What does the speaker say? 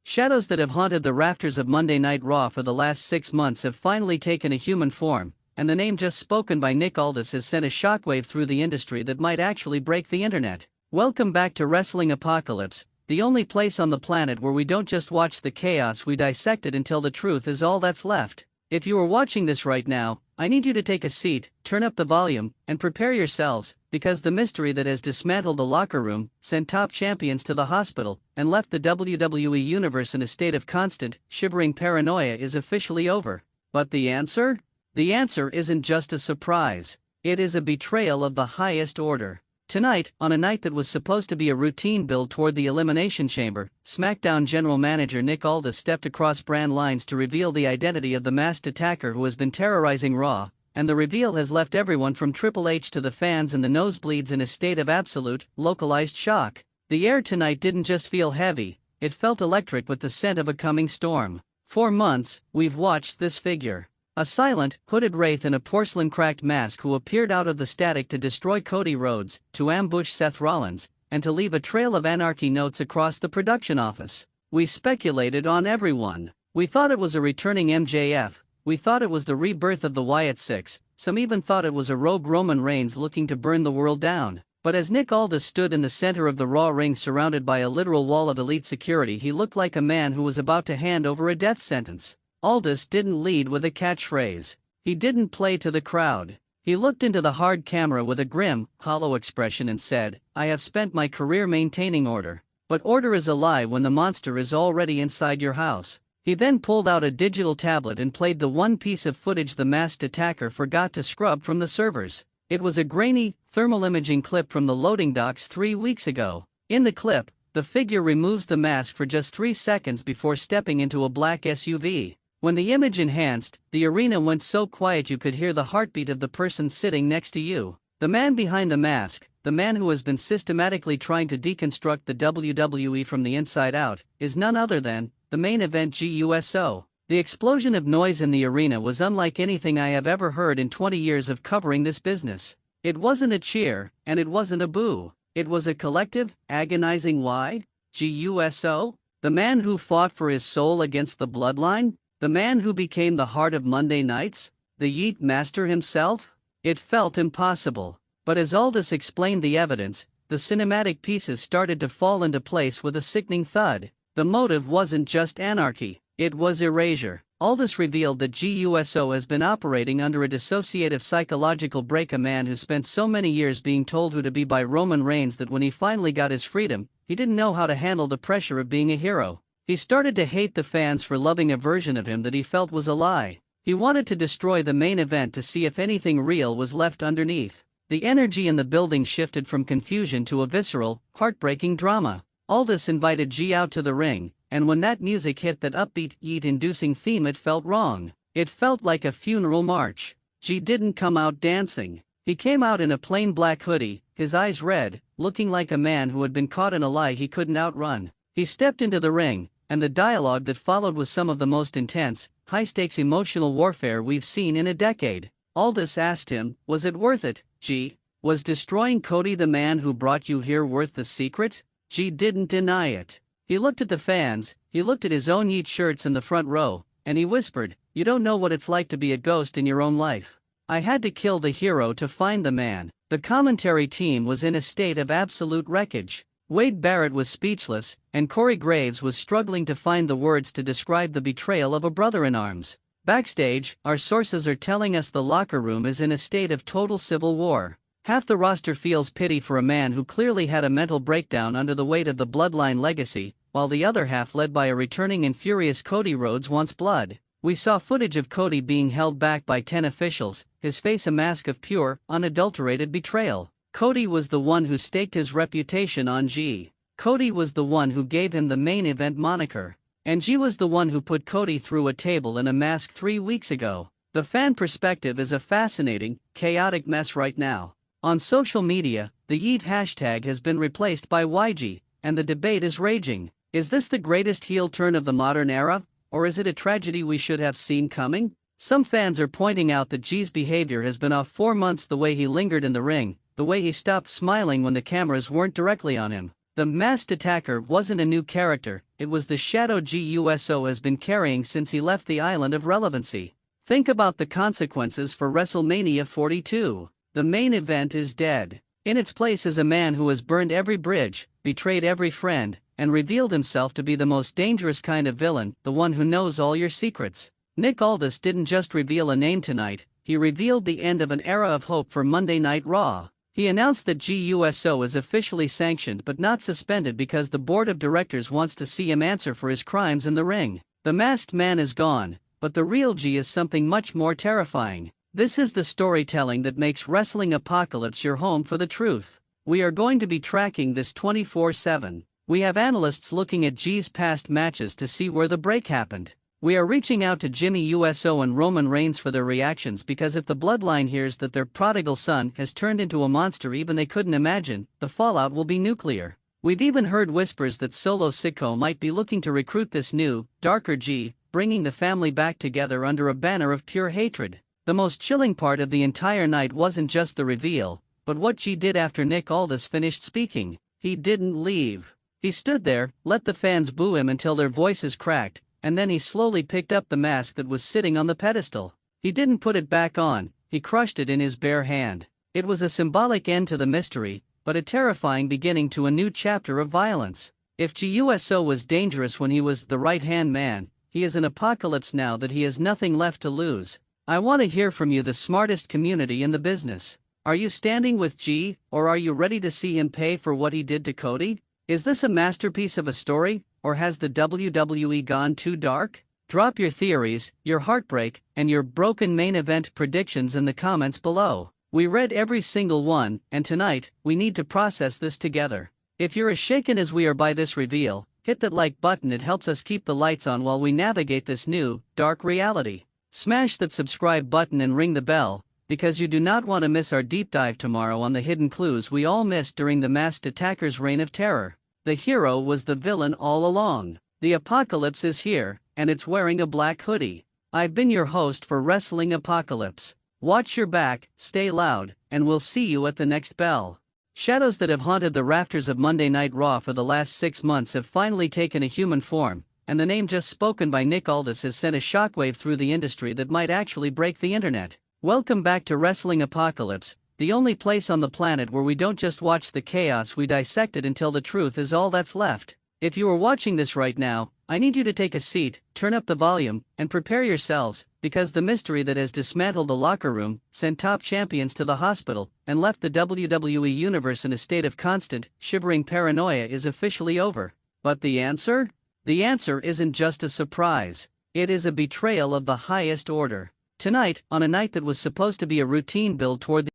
Shadows that have haunted the rafters of Monday Night Raw for the last 6 months have finally taken a human form, and the name just spoken by Nick Aldis has sent a shockwave through the industry that might actually break the internet. Welcome back to Wrestling Apocalypse, the only place on the planet where we don't just watch the chaos, we dissect it until the truth is all that's left. If you are watching this right now, I need you to take a seat, turn up the volume, and prepare yourselves, because the mystery that has dismantled the locker room, sent top champions to the hospital, and left the WWE Universe in a state of constant, shivering paranoia is officially over. But the answer? The answer isn't just a surprise. It is a betrayal of the highest order. Tonight, on a night that was supposed to be a routine build toward the Elimination Chamber, SmackDown General Manager Nick Aldis stepped across brand lines to reveal the identity of the masked attacker who has been terrorizing Raw, and the reveal has left everyone from Triple H to the fans in the nosebleeds in a state of absolute, localized shock. The air tonight didn't just feel heavy, it felt electric with the scent of a coming storm. For months, we've watched this figure. A silent, hooded wraith in a porcelain-cracked mask who appeared out of the static to destroy Cody Rhodes, to ambush Seth Rollins, and to leave a trail of anarchy notes across the production office. We speculated on everyone. We thought it was a returning MJF, we thought it was the rebirth of the Wyatt Six, some even thought it was a rogue Roman Reigns looking to burn the world down. But as Nick Aldis stood in the center of the Raw ring surrounded by a literal wall of elite security, he looked like a man who was about to hand over a death sentence. Aldis didn't lead with a catchphrase. He didn't play to the crowd. He looked into the hard camera with a grim, hollow expression and said, "I have spent my career maintaining order. But order is a lie when the monster is already inside your house." He then pulled out a digital tablet and played the one piece of footage the masked attacker forgot to scrub from the servers. It was a grainy, thermal imaging clip from the loading docks 3 weeks ago. In the clip, the figure removes the mask for just 3 seconds before stepping into a black SUV. When the image enhanced, the arena went so quiet you could hear the heartbeat of the person sitting next to you. The man behind the mask, the man who has been systematically trying to deconstruct the WWE from the inside out, is none other than the main event GUSO. The explosion of noise in the arena was unlike anything I have ever heard in 20 years of covering this business. It wasn't a cheer, and it wasn't a boo. It was a collective, agonizing why? GUSO? The man who fought for his soul against the bloodline? The man who became the heart of Monday nights? The Yeet Master himself? It felt impossible. But as Aldis explained the evidence, the cinematic pieces started to fall into place with a sickening thud. The motive wasn't just anarchy, it was erasure. Aldis revealed that GUSO has been operating under a dissociative psychological break, a man who spent so many years being told who to be by Roman Reigns that when he finally got his freedom, he didn't know how to handle the pressure of being a hero. He started to hate the fans for loving a version of him that he felt was a lie. He wanted to destroy the main event to see if anything real was left underneath. The energy in the building shifted from confusion to a visceral, heartbreaking drama. Aldis invited G out to the ring, and when that music hit that upbeat, Yeet-inducing theme, it felt wrong. It felt like a funeral march. G didn't come out dancing. He came out in a plain black hoodie, his eyes red, looking like a man who had been caught in a lie he couldn't outrun. He stepped into the ring, and the dialogue that followed was some of the most intense, high-stakes emotional warfare we've seen in a decade. Aldis asked him, "Was it worth it, G? Was destroying Cody the man who brought you here worth the secret?" G didn't deny it. He looked at the fans, he looked at his own Yeet shirts in the front row, and he whispered, "You don't know what it's like to be a ghost in your own life. I had to kill the hero to find the man." The commentary team was in a state of absolute wreckage. Wade Barrett was speechless, and Corey Graves was struggling to find the words to describe the betrayal of a brother-in-arms. Backstage, our sources are telling us the locker room is in a state of total civil war. Half the roster feels pity for a man who clearly had a mental breakdown under the weight of the bloodline legacy, while the other half, led by a returning and furious Cody Rhodes, wants blood. We saw footage of Cody being held back by 10 officials, his face a mask of pure, unadulterated betrayal. Cody was the one who staked his reputation on G. Cody was the one who gave him the main event moniker. And G was the one who put Cody through a table in a mask 3 weeks ago. The fan perspective is a fascinating, chaotic mess right now. On social media, the Yeet hashtag has been replaced by YG, and the debate is raging. Is this the greatest heel turn of the modern era, or is it a tragedy we should have seen coming? Some fans are pointing out that G's behavior has been off 4 months, the way he lingered in the ring, the way he stopped smiling when the cameras weren't directly on him. The masked attacker wasn't a new character, it was the shadow GUSO has been carrying since he left the island of relevancy. Think about the consequences for WrestleMania 42. The main event is dead. In its place is a man who has burned every bridge, betrayed every friend, and revealed himself to be the most dangerous kind of villain, the one who knows all your secrets. Nick Aldis didn't just reveal a name tonight, he revealed the end of an era of hope for Monday Night Raw. He announced that GUSO is officially sanctioned but not suspended because the board of directors wants to see him answer for his crimes in the ring. The masked man is gone, but the real G is something much more terrifying. This is the storytelling that makes Wrestling Apocalypse your home for the truth. We are going to be tracking this 24/7. We have analysts looking at G's past matches to see where the break happened. We are reaching out to Jimmy USO and Roman Reigns for their reactions because if the bloodline hears that their prodigal son has turned into a monster even they couldn't imagine, the fallout will be nuclear. We've even heard whispers that Solo Sikoa might be looking to recruit this new, darker G, bringing the family back together under a banner of pure hatred. The most chilling part of the entire night wasn't just the reveal, but what G did after Nick Aldis finished speaking. He didn't leave. He stood there, let the fans boo him until their voices cracked, and then he slowly picked up the mask that was sitting on the pedestal. He didn't put it back on, he crushed it in his bare hand. It was a symbolic end to the mystery, but a terrifying beginning to a new chapter of violence. If GUSO was dangerous when he was the right-hand man, he is an apocalypse now that he has nothing left to lose. I want to hear from you, the smartest community in the business. Are you standing with G, or are you ready to see him pay for what he did to Cody? Is this a masterpiece of a story, or has the WWE gone too dark? Drop your theories, your heartbreak, and your broken main event predictions in the comments below. We read every single one, and tonight, we need to process this together. If you're as shaken as we are by this reveal, hit that like button, it helps us keep the lights on while we navigate this new, dark reality. Smash that subscribe button and ring the bell, because you do not want to miss our deep dive tomorrow on the hidden clues we all missed during the masked attacker's reign of terror. The hero was the villain all along. The apocalypse is here, and it's wearing a black hoodie. I've been your host for Wrestling Apocalypse. Watch your back, stay loud, and we'll see you at the next bell. Shadows that have haunted the rafters of Monday Night Raw for the last 6 months have finally taken a human form, and the name just spoken by Nick Aldis has sent a shockwave through the industry that might actually break the internet. Welcome back to Wrestling Apocalypse, the only place on the planet where we don't just watch the chaos, we dissect it until the truth is all that's left. If you are watching this right now, I need you to take a seat, turn up the volume, and prepare yourselves, because the mystery that has dismantled the locker room, sent top champions to the hospital, and left the WWE Universe in a state of constant, shivering paranoia is officially over. But the answer? The answer isn't just a surprise. It is a betrayal of the highest order. Tonight, on a night that was supposed to be a routine build toward the